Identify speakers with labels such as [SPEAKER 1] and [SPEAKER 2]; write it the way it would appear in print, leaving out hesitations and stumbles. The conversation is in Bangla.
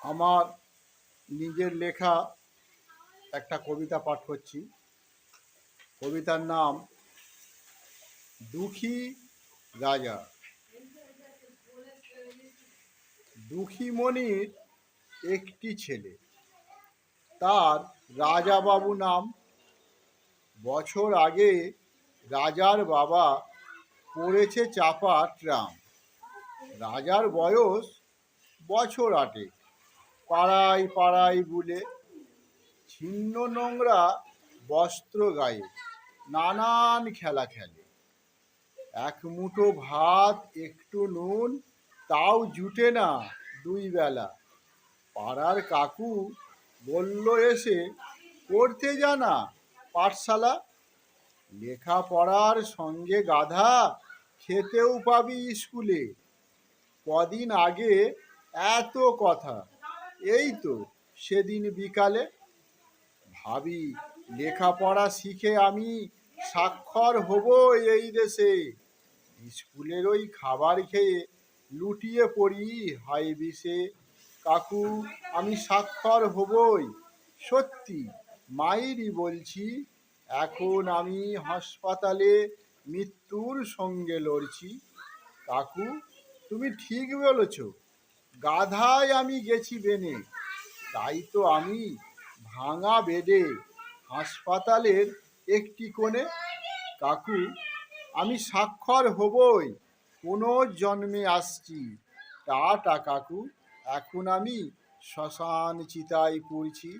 [SPEAKER 1] আমার নিজের লেখা একটা কবিতা পাঠ করছি। কবিতার নাম দুঃখী রাজা। দুঃখী মনির একটি ছেলে, তার রাজাবাবু নাম। বছর আগে রাজার বাবা পড়েছে চাপা ট্রাম। রাজার বয়স বছর 8। পাড়ায় পাড়ায় বুলে, ছিন্ন নোংরা বস্ত্র গায়ে, নানান খেলা খেলে। এক মুঠো ভাত একটু নুন তাও জুটে না 2 বেলা। পাড়ার কাকু বলল এসে, পড়তে জানা পাঠশালা। লেখাপড়ার সঙ্গে গাধা, খেতেও পাবি স্কুলে। কদিন আগে এত কথা, এই তো সেদিন বিকালে। ভাবি লেখাপড়া শিখে আমি স্বাক্ষর হব এই দেশে। স্কুলের ওই খাবার খেয়ে লুটিয়ে পড়ি হয় বিষে। কাকু আমি স্বাক্ষর হবই, সত্যি মাইরি বলছি। এখন আমি হাসপাতালে মৃত্যুর সঙ্গে লড়ছি। কাকু তুমি ঠিক বলেছ, গাধায় আমি গেছি বেনে। তাই তো আমি ভাঙা বেডে হাসপাতালের একটি কোণে। কাকু আমি স্বাক্ষর হবই, কোনো জন্মে আসছি। টাটা কাকু, এখন আমি শ্মশান চিতায় পড়ছি।